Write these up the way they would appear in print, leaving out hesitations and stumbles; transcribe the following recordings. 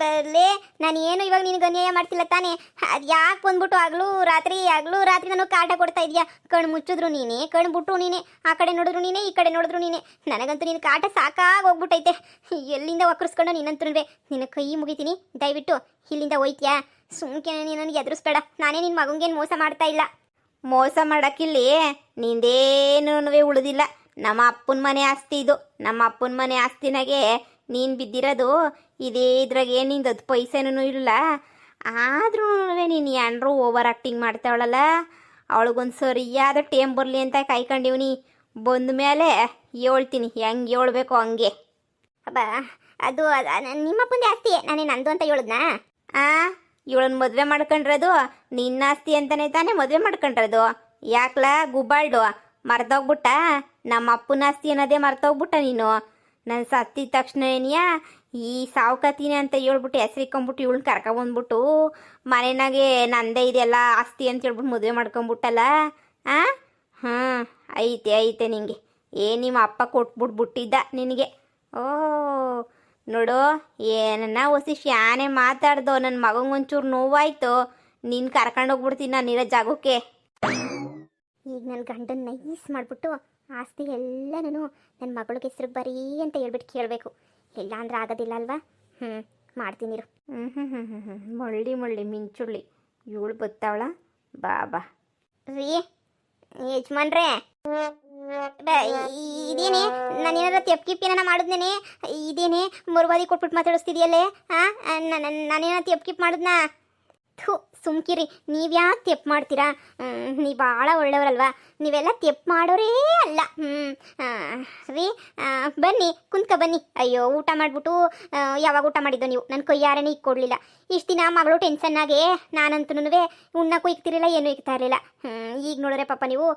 ಬರಲೇ ನಾನು ಏನು ಇವಾಗ ನಿನಗೆ ಅನ್ಯಾಯ ಮಾಡ್ತಿಲ್ಲ ತಾನೇ. ಅದು ಯಾಕೆ ಬಂದ್ಬಿಟ್ಟು ಆಗ್ಲೂ ರಾತ್ರಿ ನಾನು ಕಾಟ ಕೊಡ್ತಾ ಇದೀಯಾ? ಕಣ್ಣು ಮುಚ್ಚಿದ್ರು ನೀನೇ, ಕಣ್ಣು ಬಿಟ್ಟು ನೀನೇ, ಆ ಕಡೆ ನೋಡಿದ್ರು ನೀನೇ, ಈ ಕಡೆ ನೋಡಿದ್ರು ನೀನೇ. ನನಗಂತೂ ನಿನ್ನ ಕಾಟ ಸಾಕಾಗಿ ಹೋಗ್ಬಿಟ್ಟೈತೆ. ಎಲ್ಲಿಂದ ಒಕ್ಕರಿಸ್ಕೊಂಡು ನೀನಂತೂ ನಿನ್ನ ಕೈ ಮುಗಿತೀನಿ. ದಯವಿಟ್ಟು ಇಲ್ಲಿಂದ ಹೋಯ್ತೀಯಾ? ಸುಮ್ಕೆ ನೀನು ನನಗೆ ಎದುರಿಸ್ಬೇಡ. ನಾನೇ ನಿನ್ನ ಮಗಂಗೇನು ಮೋಸ ಮಾಡ್ತಾ ಇಲ್ಲ. ಮೋಸ ಮಾಡೋಕ್ಕಿಲ್ಲಿ ನಿಂದೇನೂ ಉಳಿದಿಲ್ಲ. ನಮ್ಮ ಅಪ್ಪನ ಮನೆ ಆಸ್ತಿ ಇದು. ನಮ್ಮ ಅಪ್ಪನ ಮನೆ ಆಸ್ತಿನಾಗೆ ನೀನು ಬಿದ್ದಿರೋದು. ಇದೇ ಇದ್ರಾಗೆ ನಿಂದು 10 ಪೈಸೆನೂ ಇಲ್ಲ. ಆದ್ರೂ ನೀನು ಏನ್ರೂ ಓವರ್ ಆ್ಯಕ್ಟಿಂಗ್ ಮಾಡ್ತಾವಳಲ್ಲ. ಅವಳಿಗೊಂದು ಸರಿಯಾದ ಟೇಮ್ ಬರಲಿ ಅಂತ ಕಾಯ್ಕೊಂಡಿವ್ನಿ. ಬಂದ ಮೇಲೆ ಹೇಳ್ತೀನಿ ಹೆಂಗೆ ಹೇಳ್ಬೇಕು ಹಂಗೆ. ಅಬ್ಬ ಅದು ನಿಮ್ಮಪ್ಪಂದೇ ಆಸ್ತಿ, ನಾನೇ ನಂದು ಅಂತ ಹೇಳಿದ್ನಾ? ಇವಳನ್ನ ಮದುವೆ ಮಾಡ್ಕೊಂಡ್ರದು ನಿನ್ನ ಆಸ್ತಿ ಅಂತಾನೆ ತಾನೇ ಮದುವೆ ಮಾಡ್ಕೊಂಡ್ರದು. ಯಾಕ್ಲ ಗುಬ್ಬಾಳ್ಡು ಮರ್ತೋಗ್ಬಿಟ್ಟ? ನಮ್ಮ ಅಪ್ಪನ ಆಸ್ತಿ ಅನ್ನೋದೇ ಮರ್ತೋಗ್ಬಿಟ್ಟ ನೀನು. ನಾನು ಸತ್ತಿದ ತಕ್ಷಣ ಏನಿಯಾ ಈ ಸಾವುಕತೀನಿ ಅಂತ ಹೇಳ್ಬಿಟ್ಟು ಹೆಸರಿಕೊಂಬಿಟ್ಟು ಇವಳನ್ನ ಕರ್ಕೊಂಬಂದ್ಬಿಟ್ಟು ಮನೆನಾಗೆ ನಂದೇ ಇದೆಲ್ಲ ಆಸ್ತಿ ಅಂತ ಹೇಳ್ಬಿಟ್ಟು ಮದುವೆ ಮಾಡ್ಕೊಂಬಿಟ್ಟಲ್ಲ. ಐತೆ ನಿಂಗೆ. ನಿಮ್ಮ ಅಪ್ಪ ಕೊಟ್ಬಿಟ್ಬಿಟ್ಟಿದ್ದ ನಿನಗೆ. ಓ ನೋಡು, ಏನನ್ನ ಹೊಸಿ ಶಾನೆ ಮಾತಾಡ್ದೋ. ನನ್ನ ಮಗಂಗೊಂಚೂರು ನೋವಾಯ್ತು. ನೀನು ಕರ್ಕೊಂಡೋಗ್ಬಿಡ್ತೀನಿ ನಾನಿರೋ ಜಾಗಕ್ಕೆ. ಈಗ ನನ್ನ ಗಂಡನ ನೈಸ್ ಮಾಡಿಬಿಟ್ಟು ಆಸ್ತಿ ಎಲ್ಲ ನಾನು ನನ್ನ ಮಗಳಿಗೆ ಹೆಸ್ರು ಬರೀ ಅಂತ ಹೇಳ್ಬಿಟ್ಟು ಕೇಳಬೇಕು. ಇಲ್ಲ ಅಂದ್ರೆ ಆಗೋದಿಲ್ಲ ಅಲ್ವಾ? ಮಾಡ್ತೀನಿರು. ಮಳ್ಳಿ ಮಿಂಚುಳ್ಳಿ ಇವಳು ಬತ್ತಾವಳ. ಬಾ ರೀ ಯಜಮಾನ್ರೇ, ಇದೇನೆ ನಾನೇನಾರ ತೆಪ್ಕಿಪ್ ಮಾಡಿದ್ನೇನೆ? ಇದೇನೆ ಮುರ್ವಾದಿ ಕೊಟ್ಬಿಟ್ಟು ಮಾತಾಡಿಸ್ತಿದ್ಯಲ್ಲೇ? ನಾನೇನ ತೆಪ್ಕಿಪ್ ಮಾಡಿದ್ನಾ? ಥೂ ಸುಮ್ಕಿರಿ. ನೀವ್ಯಾಕೆ ತೆಪ್ಪು ಮಾಡ್ತೀರಾ? ನೀ ಭಾಳ ಒಳ್ಳೆಯವರಲ್ವಾ? ನೀವೆಲ್ಲ ತೆಪ್ಪು ಮಾಡೋರೇ ಅಲ್ಲ. ರೀ ಬನ್ನಿ ಬನ್ನಿ. ಅಯ್ಯೋ ಊಟ ಮಾಡಿಬಿಟ್ಟು ಯಾವಾಗ ಊಟ ಮಾಡಿದ್ದೋ ನೀವು? ನನ್ನ ಕೈಯಾರನೇ ಇಕ್ಕೊಡ್ಲಿಲ್ಲ. ಇಷ್ಟು ದಿನ ಮಗಳು ಟೆನ್ಷನ್ನಾಗೆ ನಾನಂತೂ ಉಣ್ಣಕ್ಕೂ ಇಕ್ತಿರಲಿಲ್ಲ, ಏನೂ ಇಕ್ತಾ ಇರಲಿಲ್ಲ. ಈಗ ನೋಡಿದ್ರೆ ಪಾಪ ನೀವು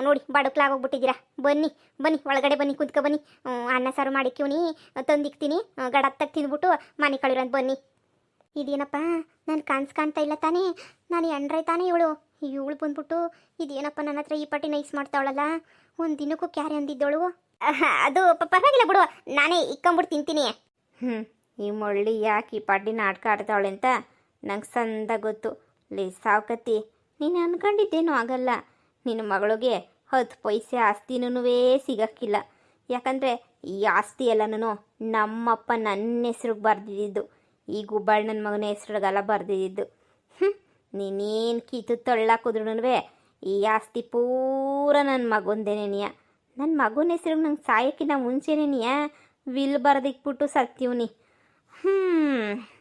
ನೋಡಿ ಬಡಕ್ಲಾಗೋಗ್ಬಿಟ್ಟಿದ್ದೀರಾ. ಬನ್ನಿ ಒಳಗಡೆ ಬನ್ನಿ, ಬನ್ನಿ. ಅನ್ನ ಸಾರು ಮಾಡಿಕ್ಕಿವ್ನಿ, ತಂದಿಕ್ತೀನಿ. ಗಡತ್ತಾಗ ತಿಂದ್ಬಿಟ್ಟು ಮನೆ ಕಳಿರಂತ ಬನ್ನಿ. ಇದೇನಪ್ಪ ನಾನು ಕಾಣ್ತಾ ಇಲ್ಲ ತಾನೇ? ನಾನು ಎಂಡ್ರೈ ತಾನೇ ಇವಳು ಬಂದ್ಬಿಟ್ಟು ಇದೇನಪ್ಪ ನನ್ನ ಹತ್ರ ಈ ಪಟ್ಟಿ ನೈಸ್ ಮಾಡ್ತಾವಳಲ್ಲ. ಒಂದು ದಿನಕ್ಕೂ ಕ್ಯಾರೆ ಅಂದಿದ್ದವಳು. ಅದು ಪರವಾಗಿಲ್ಲ ಬಿಡು, ನಾನೇ ಇಕ್ಕೊಂಬಿಟ್ಟು ತಿಂತೀನಿ. ಈ ಮಳ್ಳಿ ಯಾಕೆ ಈ ಪಾಟಿ ನಾಟಕ ಆಡ್ತಾವಳೆ ಅಂತ ನಂಗೆ ಸಂದ ಗೊತ್ತು. ಲೇ ಸಾವ್ಕತ್ತಿ, ನೀನು ಅನ್ಕೊಂಡಿದ್ದೇನೂ ಆಗಲ್ಲ. ನಿನ್ನ ಮಗಳಿಗೆ 10 ಪೈಸೆ ಆಸ್ತಿನೂ ಸಿಗಕ್ಕಿಲ್ಲ. ಯಾಕಂದರೆ ಈ ಆಸ್ತಿ ಎಲ್ಲನೂ ನಮ್ಮಪ್ಪ ನನ್ನ ಹೆಸ್ರಿಗೆ ಬರೆದಿದ್ದು. ಈ ಗುಬ್ಬಾಳ್ ನನ್ನ ಮಗನ ಹೆಸ್ರಿಗೆಲ್ಲ ಬರೆದಿದ್ದು. ನೀನೇನು ಕಿತ್ತು ತೊಳ್ಳಾಕಿದ್ರೂ ಈ ಆಸ್ತಿ ಪೂರ ನನ್ನ ಮಗಂದೇನೇನಿಯ. ನನ್ನ ಮಗನ ಹೆಸ್ರಿಗೆ ನಂಗೆ ಸಾಯಕ್ಕಿಂತ ಮುಂಚೆನೇನಿಯ ವಿಲ್ ಬರೆದಿಕ್ಬಿಟ್ಟು ಸತ್ತೀವ್ನಿ.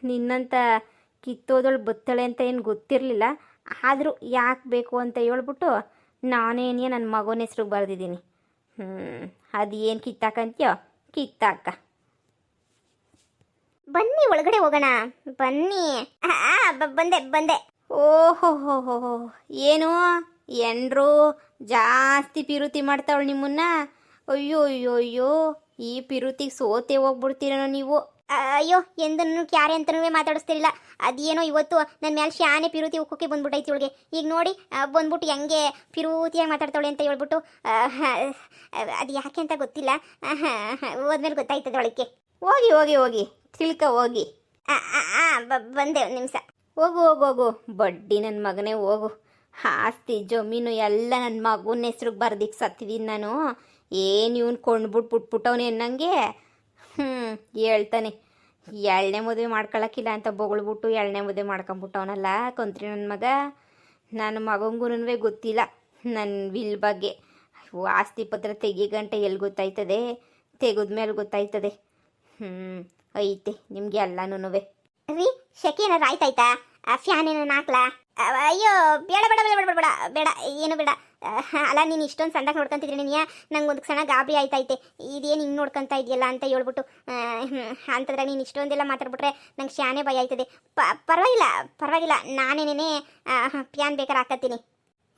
ನಿನ್ನಂತ ಕಿತ್ತೋದಳು ಬತ್ತಾಳೆ ಅಂತ ಏನು ಗೊತ್ತಿರಲಿಲ್ಲ. ಆದರೂ ಯಾಕೆ ಬೇಕು ಅಂತ ಹೇಳ್ಬಿಟ್ಟು ನಾನೇನಿಯ ನನ್ನ ಮಗನ ಹೆಸ್ರಿಗೆ ಬರೆದಿದ್ದೀನಿ. ಅದು ಏನು ಕಿತ್ತಾಕಂತೀಯೋ ಕಿತ್ತಾಕ. ಬನ್ನಿ ಒಳಗಡೆ ಹೋಗೋಣ. ಬನ್ನಿ. ಬಂದೆ. ಓಹೋ ಏನು ಎಂಡ್ರು ಜಾಸ್ತಿ ಪಿರುತಿ ಮಾಡ್ತಾವಳು ನಿಮ್ಮನ್ನ. ಅಯ್ಯೋ ಈ ಪಿರುತಿಗೆ ಸೋತೆ ಹೋಗ್ಬಿಡ್ತೀರೇನೋ ನೀವು. ಅಯ್ಯೋ ಎಂದನ್ನು ಕ್ಯಾರೆ ಅಂತನೂ ಮಾತಾಡಿಸ್ತಿರಲಿಲ್ಲ. ಅದೇನೋ ಇವತ್ತು ನನ್ನ ಮೇಲೆ ಶಾನೆ ಪಿರುತಿ ಉಕ್ಕೋಕೆ ಬಂದ್ಬಿಟ್ಟೈತಿ ಇವಳಿಗೆ. ಈಗ ನೋಡಿ ಬಂದ್ಬಿಟ್ಟು ಹೆಂಗೆ ಪಿರುತಿಯಾಗಿ ಮಾತಾಡ್ತಾವಳೆ ಅಂತ ಹೇಳ್ಬಿಟ್ಟು. ಅದು ಯಾಕೆ ಅಂತ ಗೊತ್ತಿಲ್ಲ. ಹೋದ್ಮೇಲೆ ಗೊತ್ತಾಯ್ತದೆ ಅವಳಿಗೆ. ಹೋಗಿ ತಿಳ್ಕ ಹೋಗಿ. ಬಂದೆ ಒಂದು ನಿಮಿಷ. ಹೋಗು ಬಡ್ಡಿ ನನ್ನ ಮಗನೇ ಹೋಗು. ಆಸ್ತಿ ಜಮೀನು ಎಲ್ಲ ನನ್ನ ಮಗನ ಹೆಸ್ರಿಗೆ ಬರ್ದಿಕ್ಕೆ ಸತ್ತಿದ್ದೀನಿ ನಾನು. ಏನು ಇವನು ಕೊಂಡ್ಬಿಟ್ಬಿಟ್ಬಿಟ್ಟವನೇ ಅನ್ನಂಗೆ. ಹೇಳ್ತಾನೆ 2ನೇ ಮದುವೆ ಮಾಡ್ಕೊಳಕ್ಕಿಲ್ಲ ಅಂತ ಬೊಗಳ್ಬಿಟ್ಟು 2ನೇ ಮದುವೆ ಮಾಡ್ಕೊಂಬಿಟ್ಟವನಲ್ಲ ಕೊಂತ್ರಿ ನನ್ನ ಮಗ. ನನ್ನ ಮಗಂಗೂ ಗೊತ್ತಿಲ್ಲ ನನ್ನ ವಿಲ್ ಬಗ್ಗೆ. ಆಸ್ತಿ ಪತ್ರ ತೆಗಿಗಂಟೆ ಎಲ್ಲಿ ಗೊತ್ತಾಯ್ತದೆ? ತೆಗೆದ್ಮೇಲೆ ಗೊತ್ತಾಯ್ತದೆ. ಐತೆ ನಿಮ್ಗೆ ಎಲ್ಲನೂ. ರೀ ಶೆಕೆ ಏನಾರು ಆಯ್ತಾಯ್ತಾ? ಫ್ಯಾನ್ ಏನಾರು ಹಾಕ್ಲಾ? ಅಯ್ಯೋ ಬೇಡ ಏನು ಬೇಡ. ಅಲ್ಲ ನೀನು ಇಷ್ಟೊಂದು ಸಣ್ಣಗೆ ನೋಡ್ಕೊಂತಿದ್ರಿ ನೀನು. ನಂಗೆ ಒಂದು ಕ್ಷಣ ಗಾಬರಿ ಆಯ್ತೈತೆ. ಇದೇನು ಹಿಂಗೆ ನೋಡ್ಕೊತಾ ಇದೆಯಲ್ಲ ಅಂತ ಹೇಳ್ಬಿಟ್ಟು. ಅಂತಂದ್ರೆ ನೀನು ಇಷ್ಟೊಂದೆಲ್ಲ ಮಾತಾಡ್ಬಿಟ್ರೆ ನಂಗೆ ಶಾನೆ ಭಯ ಆಯ್ತದೆ. ಪರವಾಗಿಲ್ಲ ನಾನೇನೇ ಫ್ಯಾನ್ ಬೇಕಾದ್ರೆ ಹಾಕತ್ತೀನಿ.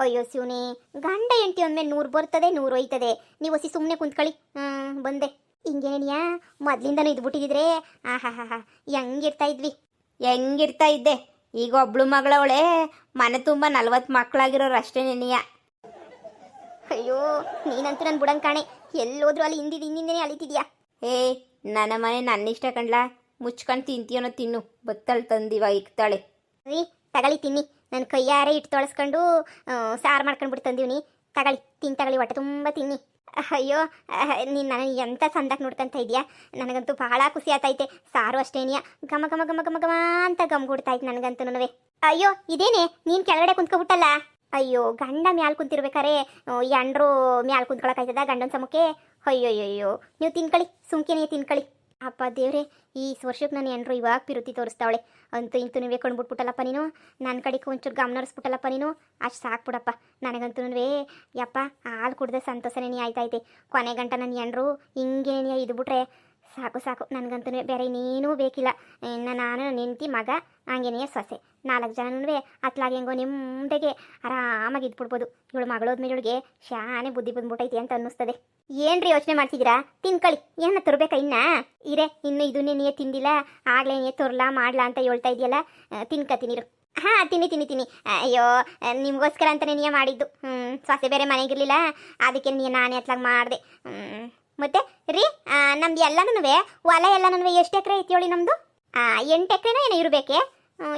ಅಯ್ಯೋ ಶಿವನೇ, ಗಂಡ ಹೆಂಡತಿ ಅಂದಮೇಲೆ 100 ಬರ್ತದೆ 100 ಹೋಯ್ತದೆ. ನೀವು ಹೊಸಿ ಸುಮ್ಮನೆ ಕುಂತ್ಕೊಳ್ಳಿ. ಬಂದೆ. ಹಿಂಗೇನಿಯಾ ಮೊದಲಿಂದನೂ ಇದ್ಬಿಟ್ಟಿದ್ರೆ ಹೆಂಗಿರ್ತಾ ಇದ್ದೆ. ಈಗ ಒಬ್ಳು ಮಗಳವಳೆ, ಮನೆ ತುಂಬ 40 ಮಕ್ಕಳಾಗಿರೋರು ಅಷ್ಟೇ ನೆನೆಯ. ಅಯ್ಯೋ ನೀನಂತೂ ನನ್ನ ಬುಡಂಗ್ ಕಾಣೆ. ಎಲ್ಲೋದ್ರೂ ಅಲ್ಲಿ ಹಿಂದಿನೇ ಅಳಿತಿದ್ಯಾ. ನನ್ನ ಮನೆ ನನ್ನ ಇಷ್ಟ ಕಂಡ್ಲ. ಮುಚ್ಕೊಂಡು ತಿಂತೀಯನೋ ತಿನ್ನು, ಬತ್ತಳು ತಂದಿವ ಇಕ್ತಾಳೆ. ರೀ ತಗೊಳ್ಳಿ ತಿನ್ನಿ, ನನ್ನ ಕೈಯಾರೆ ಇಟ್ಟು ತೊಳಸ್ಕೊಂಡು ಸಾರು ಮಾಡ್ಕೊಂಡು ಬಿಟ್ಟು ತಂದೀವ್ನಿ. ತಗೊಳ್ಳಿ ತಗೊಳ್ಳಿ, ಹೊಟ್ಟೆ ತುಂಬ ತಿನ್ನಿ. ಅಯ್ಯೋ ನೀನು ನನಗೆ ಎಂಥ ಚಂದಾಗಿ ನೋಡ್ಕೊಂತ ಇದೆಯಾ, ನನಗಂತೂ ಭಾಳ ಖುಷಿ ಆತೈತೆ. ಸಾರು ಅಷ್ಟೇನಿಯ ಘಮ ಘಮ ಘಮ ಘಮ ಘಮ ಅಂತ ಗಮ್ಗುಡ್ತಾಯ್ತು ನನಗಂತೂ. ಅಯ್ಯೋ ಇದೇನೆ ನೀನು ಕೆಳಗಡೆ ಕುಂತ್ಕೊಬಿಟ್ಟಲ್ಲ. ಅಯ್ಯೋ ಗಂಡ ಮ್ಯಾಲ್ ಕುಂತಿರ್ಬೇಕಾರೆ ಎಂಡ್ರು ಮ್ಯಾಲ್ ಕುಂತ್ಕೊಳಕಾಯ್ತದ ಗಂಡನ ಸಮಕ್ಕೆ? ಅಯ್ಯೋ ನೀವು ತಿನ್ಕೊಳ್ಳಿ, ಸುಮ್ಕೆ ತಿನ್ಕೊಳ್ಳಿ. ಅಪ್ಪ ದೇವ್ರೆ, ಈ ವರ್ಷಕ್ಕೆ ನಾನು ಎಂಡ್ರು ಇವಾಗ ಪಿರುತಿ ತೋರಿಸ್ತಾವಳೆ. ಅಂತೂ ಇಂತೂ ನೀವೇ ಕೊಂಡ್ಬಿಟ್ಬಿಟ್ಟಲ್ಲಪ್ಪ ನೀನು, ನನ್ನ ಕಡೆಗೆ ಒಂಚೂರು ಗಮನ ಹರಿಸ್ಬಿಟ್ಟಲ್ಲಪ್ಪ ನೀನು. ಅಷ್ಟು ಸಾಕ್ಬಿಡಪ್ಪ ನನಗಂತೂ. ಯಪ್ಪ ಹಾಲು ಕುಡ್ದೆ ಸಂತೋಷನೇ ಆಯ್ತೈತೆ. ಕೊನೆ ಗಂಟ ನನ್ನ ಎಂಡ್ರು ಹಿಂಗೇನೇ ಇದು ಬಿಟ್ರೆ ಸಾಕು ಸಾಕು ನನಗಂತೂ. ಬೇರೆ ಇನ್ನೇನೂ ಬೇಕಿಲ್ಲ. ನಾನು ನೆಂಟಿ ಮಗ ಹಂಗೇನೇ ಸೊಸೆ 4 ಜನನೂ ಅತ್ಲಾಗಿ ಹೆಂಗೋ ನಿಮ್ಮದೆಗೆ ಆರಾಮಾಗಿ ಇದ್ಬಿಡ್ಬೋದು. ಇವಳು ಮಗಳೋದ್ಮೇಲೆ ಇವಳಿಗೆ ಶಾನೆ ಬುದ್ಧಿ ಬಂದ್ಬಿಟ್ಟೈತಿ ಅಂತ ಅನ್ನಿಸ್ತದೆ. ಏನ್ರಿ ಯೋಚನೆ ಮಾಡ್ತಿದ್ದೀರಾ? ತಿನ್ಕೊಳ್ಳಿ. ಏನ ತರಬೇಕಾ ಇನ್ನ? ಇರೇ ಇನ್ನು ಇದನ್ನೇ ನೀ ತಿಂದಿಲ್ಲ, ಆಗ್ಲೇ ನೀ ತೋರ್ಲಾ ಮಾಡ್ಲಾ ಅಂತ ಹೇಳ್ತಾ ಇದೆಯಲ್ಲ. ತಿನ್ಕತೀನಿರು. ಹಾಂ ತಿನ್ನಿ. ಅಯ್ಯೋ ನಿಮಗೋಸ್ಕರ ಅಂತಲೇ ನೀ ಮಾಡಿದ್ದು. ಸೊಸೆ ಬೇರೆ ಮನೆಗಿರ್ಲಿಲ್ಲ, ಅದಕ್ಕೆ ನಾನೇ ಅತ್ಲಾಗ ಮಾಡಿದೆ. ಮತ್ತೆ ರೀ ನಮ್ದು ಎಲ್ಲನೂ ಹೊಲ ಎಲ್ಲನೂ ಎಷ್ಟು ಎಕರೆ ಐತಿ ಹೇಳಿ? ನಮ್ಮದು 8 ಎಕರೆನೋ ಏನೋ ಇರಬೇಕೆ.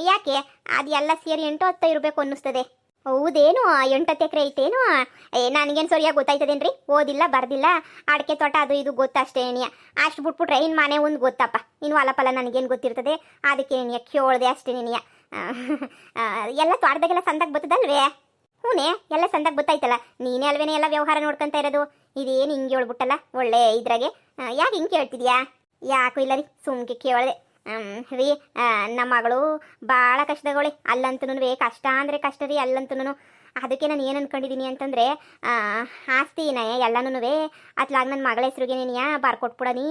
ಯಾಕೆ ಅದು ಎಲ್ಲ ಸೇರಿ 8-10 ಇರಬೇಕು ಅನ್ನಿಸ್ತದೆ. ಹೌದೇನು 8-10 ಎಕರೆ ಐತೇನು? ನನಗೇನು ಸರಿಯಾಗಿ ಗೊತ್ತಾಯ್ತದೇನ್ರಿ? ಓದಿಲ್ಲ ಬರ್ದಿಲ್ಲ, ಅಡಿಕೆ ತೋಟ ಅದು ಇದು ಗೊತ್ತಷ್ಟೇನಿಯ. ಅಷ್ಟು ಬಿಟ್ಬಿಟ್ರೆ ಇನ್ನು ಮನೆ ಒಂದು ಗೊತ್ತಪ್ಪ. ಇನ್ನು ಹೊಲ ಫಲ ನನಗೇನು ಗೊತ್ತಿರ್ತದೆ? ಅದಕ್ಕೇನಿಯ ಕೇಳ್ದೆ ಅಷ್ಟೇನಿಯ. ಎಲ್ಲ ತೋಟದಾಗೆಲ್ಲ ಸಂದಾಗ ಬರ್ತದಲ್ವೇ? ಹೂನೇ ಎಲ್ಲ ಸಂದಾಗ ಗೊತ್ತಾಯ್ತಲ್ಲ. ನೀನೇ ಅಲ್ವೇನೆ ಎಲ್ಲ ವ್ಯವಹಾರ ನೋಡ್ಕೊಂತ ಇರೋದು. ಇದೇನು ಹಿಂಗೆ ಹೇಳ್ಬಿಟ್ಟಲ್ಲ ಒಳ್ಳೆ ಇದ್ರಾಗೆ. ಯಾಕೆ ಹಿಂಗೆ ಕೇಳ್ತಿದ್ಯಾ? ಯಾಕೂ ಇಲ್ಲ ರೀ, ಸುಮ್ಕೆ ಕೇಳಿದೆ. ರೀ ನಮ್ಮ ಮಗಳು ಭಾಳ ಕಷ್ಟದವಳೆ. ಅಲ್ಲಂತೂ ಕಷ್ಟ ಅಂದರೆ ಕಷ್ಟ ರೀ ಅಲ್ಲಂತೂ. ಅದಕ್ಕೆ ನಾನು ಏನು ಅನ್ಕೊಂಡಿದ್ದೀನಿ ಅಂತಂದರೆ, ಆಸ್ತಿನ ಎಲ್ಲನೂ ಅತ್ಲಾಗ ನನ್ನ ಮಗಳ ಹೆಸ್ರಿಗೇನೇನಿಯ ಬರ್ಕೊಟ್ಬಿಡನಿ.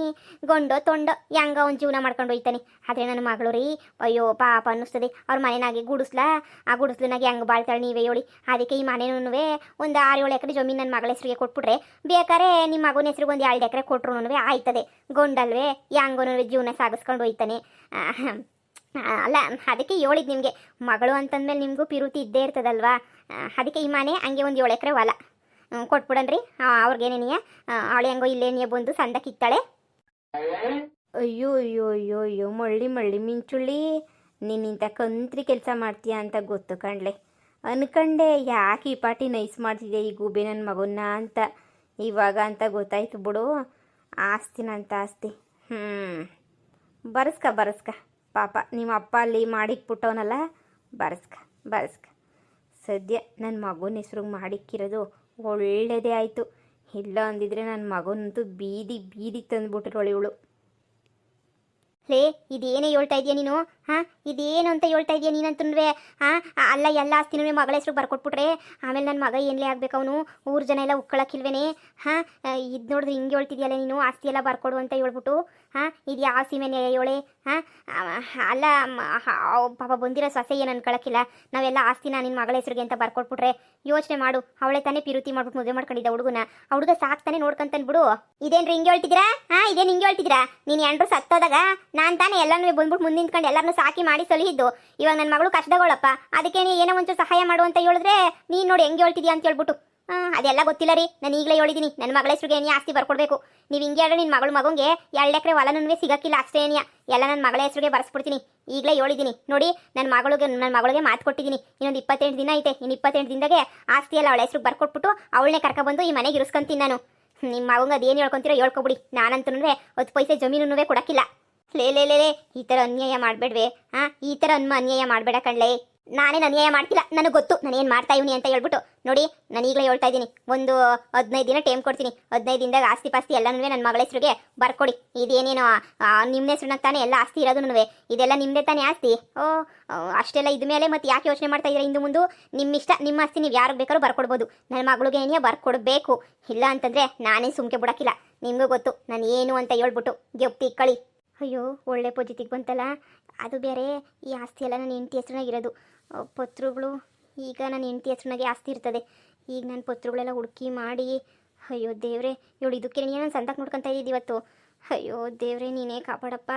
ಗೊಂಡೋ ತೊಂಡೋ ಹೆಂಗ ಒಂದು ಜೀವನ ಮಾಡ್ಕೊಂಡು ಹೋಯ್ತಾನೆ. ಆದರೆ ನನ್ನ ಮಗಳು ರೀ ಅಯ್ಯೋ ಪಾಪ ಅನ್ನಿಸ್ತದೆ. ಅವ್ರ ಮನೆನಾಗೆ ಗುಡಿಸ್ಲಾ, ಆ ಗುಡಿಸ್ಲನಾಗೆ ಹೆಂಗೆ ಬಾಳ್ತಾಳೆ ನೀವೇ ಹೇಳಿ. ಅದಕ್ಕೆ ಈ ಮನೆನೂ ಒಂದು 6-7 ಎಕರೆ ಜಮೀನು ನನ್ನ ಮಗಳ ಹೆಸ್ರಿಗೆ ಕೊಟ್ಬಿಟ್ರೆ, ಬೇಕಾದ್ರೆ ನಿಮ್ಮ ಮಗನ ಹೆಸ್ರಿಗೆ ಒಂದು 2 ಎಕರೆ ಕೊಟ್ಟರು ಆಯ್ತದೆ. ಗೊಂಡಲ್ವೇ ಹೆಂಗೋ ಜೀವನ ಸಾಗಿಸ್ಕೊಂಡು ಹೋಯ್ತಾನೆ. ಅಲ್ಲ ಅದಕ್ಕೆ ಹೇಳಿದ್ದು ನಿಮಗೆ, ಮಗಳು ಅಂತಂದ್ಮೇಲೆ ನಿಮಗೂ ಪಿರುತಿ ಇದ್ದೇ ಇರ್ತದಲ್ವಾ. ಅದಕ್ಕೆ ಈ ಮನೆ ಹಂಗೆ ಒಂದು 7 ಎಕರೆ ಹೊಲ ಕೊಟ್ಬಿಡನ್ರಿ. ಅವ್ರಿಗೇನೇನಿಯ ಅವಳು ಹೆಂಗೋ ಇಲ್ಲೇನಿಯ ಬಂದು ಸಂದಕ್ಕೆ ಇಕ್ತಾಳೆ. ಅಯ್ಯೋ ಮಳ್ಳಿ ಮಿಂಚುಳ್ಳಿ, ನೀನಿಂತ ಕಂತ್ರಿ ಕೆಲಸ ಮಾಡ್ತೀಯ ಅಂತ ಗೊತ್ತು ಕಣ್ಲೆ. ಅನ್ಕಂಡೆ ಯಾಕೆ ಈ ಪಾಟಿ ನೈಸ್ ಮಾಡ್ತಿದ್ದೆ ಈ ಗೂಬೆ ನನ್ನ ಮಗನ್ನ ಅಂತ. ಇವಾಗ ಅಂತ ಗೊತ್ತಾಯ್ತು ಬಿಡು. ಆಸ್ತಿನಂತ ಆಸ್ತಿ. ಬರಸ್ಕ ಪಾಪ ನಿಮ್ಮ ಅಪ್ಪ ಅಲ್ಲಿ ಮಾಡಿಕ್ಬಿಟ್ಟವನಲ್ಲ, ಬರಸ್ಕ. ಸದ್ಯ ನನ್ನ ಮಗನ ಹೆಸ್ರಿಗೆ ಮಾಡಿಕ್ಕಿರೋದು ಒಳ್ಳೇದೇ ಆಯಿತು. ಇಲ್ಲ ಅಂದಿದ್ರೆ ನನ್ನ ಮಗನಂತೂ ಬೀದಿಗೆ ತಂದುಬಿಟ್ರು ಇವಳು. ಲೇ ಇದೇನೇ ಹೇಳ್ತಾ ಇದೆಯಾ ನೀನು? ಇದೇನು ಅಂತ ಹೇಳ್ತಾ ಇದೆಯಾ ನೀನಂತಂದ್ರೆ? ಅಲ್ಲ ಎಲ್ಲ ಆಸ್ತಿನೂ ಮಗಳ ಹೆಸ್ರು ಬರ್ಕೊಟ್ಬಿಟ್ರೆ ಆಮೇಲೆ ನನ್ನ ಮಗ ಏನ್ಲೇ ಆಗ್ಬೇಕು? ಅವನು ಊರು ಜನ ಎಲ್ಲ ಉಕ್ಕೊಳಕ್ಕಿಲ್ವೇನೆ? ಇದು ನೋಡಿದ್ರೆ ಹಿಂಗೆ ಹೇಳ್ತಿದ್ಯಲ್ಲ ನೀನು, ಆಸ್ತಿ ಎಲ್ಲ ಬರ್ಕೊಡು ಅಂತ ಹೇಳ್ಬಿಟ್ಟು. ಇದು ಯಾವ ಸೀಮೆನೆ ಹೇಳೆ? ಅಲ್ಲ ಪಾಪ ಬಂದಿರೋ ಸೊಸೆ ಏನು ಅನ್ಕೊಳಕ್ಕಿಲ್ಲ. ನಾವೆಲ್ಲ ಆಸ್ತಿನ ನಿನ್ನ ಮಗಳ ಹೆಸ್ರಿಗೆ ಅಂತ ಬರ್ಕೊಟ್ಬಿಟ್ರೆ ಯೋಚನೆ ಮಾಡು. ಅವಳೆ ತಾನೇ ಪಿರುತಿ ಮಾಡ್ಬಿಟ್ಟು ಮದುವೆ ಮಾಡ್ಕೊಂಡಿದ್ದ ಹುಡುಗ ಸಾಕ್ತಾನೆ ನೋಡ್ಕೊಂತಾನೆ ಬಿಡು. ಇದೇನ್ರಿ ಹಿಂಗೆ ಹೇಳ್ತಿದ್ದೀರಾ? ಇದೇನು ಹಿಂಗೆ ಹೇಳ್ತಿದ್ದೀರಾ? ನೀನು ಎಂಡ್ರು ಸತ್ತೋದಾಗ ನಾನು ತಾನೇ ಎಲ್ಲನೂ ಬಂದ್ಬಿಟ್ಟು ಮುಂದೆ ನಿಂತ್ಕೊಂಡು ಎಲ್ಲರನ್ನೂ ಸಾಕಿ ಮಾಡಿ ಸಲಿಹಿದ್ದು. ಇವಾಗ ನನ್ನ ಮಗಳು ಕಷ್ಟದಗಳಪ್ಪ, ಅದಕ್ಕೆ ನೀ ಏನೋ ಒಂಚೂರು ಸಹಾಯ ಮಾಡು ಅಂತ ಹೇಳಿದ್ರೆ ನೀನು ನೋಡಿ ಹೆಂಗೆ ಹೇಳ್ತಿದ್ಯಾ ಅಂತ ಹೇಳ್ಬಿಟ್ಟು. ಅದೆಲ್ಲ ಗೊತ್ತಿಲ್ಲ ರೀ, ನಾನು ಈಗಲೇ ಹೇಳಿದ್ದೀನಿ ನನ್ನ ಮಗಳ ಹೆಸ್ರಿಗೆ ಏನೇ ಆಸ್ತಿ ಬರ್ಕೊಡ್ಬೇಕು. ನೀವು ಹಿಂಗೆ ಹೇಳ್ರೆ ನಿನ್ನ ಮಗಂಗೆ 2 ಎಕರೆ ಹೊಲನೂ ಸಿಗಕ್ಕಿಲ್ಲ ಅಷ್ಟೇನಿಯ. ಎಲ್ಲ ನನ್ನ ಮಗಳ ಹೆಸ್ರಿಗೆ ಬರ್ಸ್ಬಿಡ್ತೀನಿ. ಈಗಲೇ ಹೇಳಿದ್ದೀನಿ ನೋಡಿ, ನನ್ನ ಮಗಳಿಗೆ ಮಾತು ಕೊಟ್ಟಿದ್ದೀನಿ. ಇನ್ನೊಂದು 28 ದಿನ ಐತೆ. ಇನ್ನು 28 ದಿನದಾಗೆ ಆಸ್ತಿ ಎಲ್ಲ ಅವಳ ಹೆಸ್ರಿಗೆ ಬರ್ಕೊಟ್ಬಿಟ್ಟು ಅವಳನ್ನೇ ಕರ್ಕೊಬಂದು ಈ ಮನೆಗೆ ಇರಿಸ್ಕೊಂತೀನಿ ನಾನು. ನಿಮ್ಮ ಮಗಂಗೆ ಅದೇನು ಹೇಳ್ಕೊತೀರೋ ಹೇಳ್ಕೊಬಿಡಿ. ನಾನಂತೂ 10 ಪೈಸೆ ಜಮೀನು ಕೊಡಕ್ಕಿಲ್ಲ. ಲೇ ಈ ಥರ ಅನ್ಯಾಯ ಮಾಡಬೇಡ್ವೆ. ಈ ಥರ ಅನ್ಯಾಯ ಮಾಡಬೇಡ ಕಣ್ಲೇ. ನಾನೇನು ಅನ್ಯಾಯ ಮಾಡ್ತಿಲ್ಲ, ನನಗೆ ಗೊತ್ತು ನಾನು ಏನು ಮಾಡ್ತಾ ಇವನಿ ಅಂತ ಹೇಳ್ಬಿಟ್ಟು. ನೋಡಿ ನಾನು ಈಗಲೇ ಹೇಳ್ತಾ ಇದ್ದೀನಿ, ಒಂದು 15 ದಿನ ಟೈಮ್ ಕೊಡ್ತೀನಿ. 15 ದಿನದಾಗ ಆಸ್ತಿ ಪಾಸ್ತಿ ಎಲ್ಲನೂ ನನ್ನ ಮಗಳ ಹೆಸ್ರಿಗೆ ಬರ್ಕೊಡಿ. ಇದೇನೇನೋ ನಿಮ್ಮ ಹೆಸ್ರನ್ನಾಗ ತಾನೇ ಎಲ್ಲ ಆಸ್ತಿ ಇರೋದು. ಇದೆಲ್ಲ ನಿಮ್ಮದೇ ತಾನೇ ಆಸ್ತಿ. ಅಷ್ಟೆಲ್ಲ ಇದ್ಮೇಲೆ ಮತ್ತೆ ಯಾಕೆ ಯೋಚನೆ ಮಾಡ್ತಾ ಇದ್ದೀರಾ? ಇಂದು ಮುಂದೆ ನಿಮ್ಮ ಇಷ್ಟ, ನಿಮ್ಮ ಆಸ್ತಿ ನೀವು ಯಾರಿಗೆ ಬೇಕಾದ್ರೂ ಬರ್ಕೊಡ್ಬೋದು. ನನ್ನ ಮಗಳಿಗೆ ಏನೇ ಬರ್ಕೊಡ್ಬೇಕು. ಇಲ್ಲ ಅಂತಂದರೆ ನಾನೇ ಸುಮ್ಕೆ ಬಿಡೋಕ್ಕಿಲ್ಲ. ನಿಮಗೂ ಗೊತ್ತು ನಾನು ಏನು ಅಂತ ಹೇಳ್ಬಿಟ್ಟು ಗೆಪ್ತಿ ಕಳಿ. ಅಯ್ಯೋ ಒಳ್ಳೆ ಪೊಜಿಟಿಗೆ ಬಂತಲ್ಲ. ಅದು ಬೇರೆ ಈ ಆಸ್ತಿ ಎಲ್ಲ ನನ್ನ ಹೆಂಡತಿ ಹೆಸ್ರನಾಗ ಇರೋದು. ಪತ್ರಗಳು ಈಗ ನನ್ನ ಹೆಂಡತಿ ಹೆಸ್ರನಾಗೆ ಆಸ್ತಿ ಇರ್ತದೆ. ಈಗ ನಾನು ಪತ್ರಗಳೆಲ್ಲ ಹುಡುಕಿ ಮಾಡಿ, ಅಯ್ಯೋ ದೇವ್ರೆ ಇವಳು ಇದಕ್ಕೆ ನಾನು ಸಂತಕ್ಕೆ ನೋಡ್ಕೊತಾ ಇದ್ದಿದ್ದು ಇವತ್ತು. ಅಯ್ಯೋ ದೇವ್ರೆ ನೀನೇ ಕಾಪಾಡಪ್ಪ.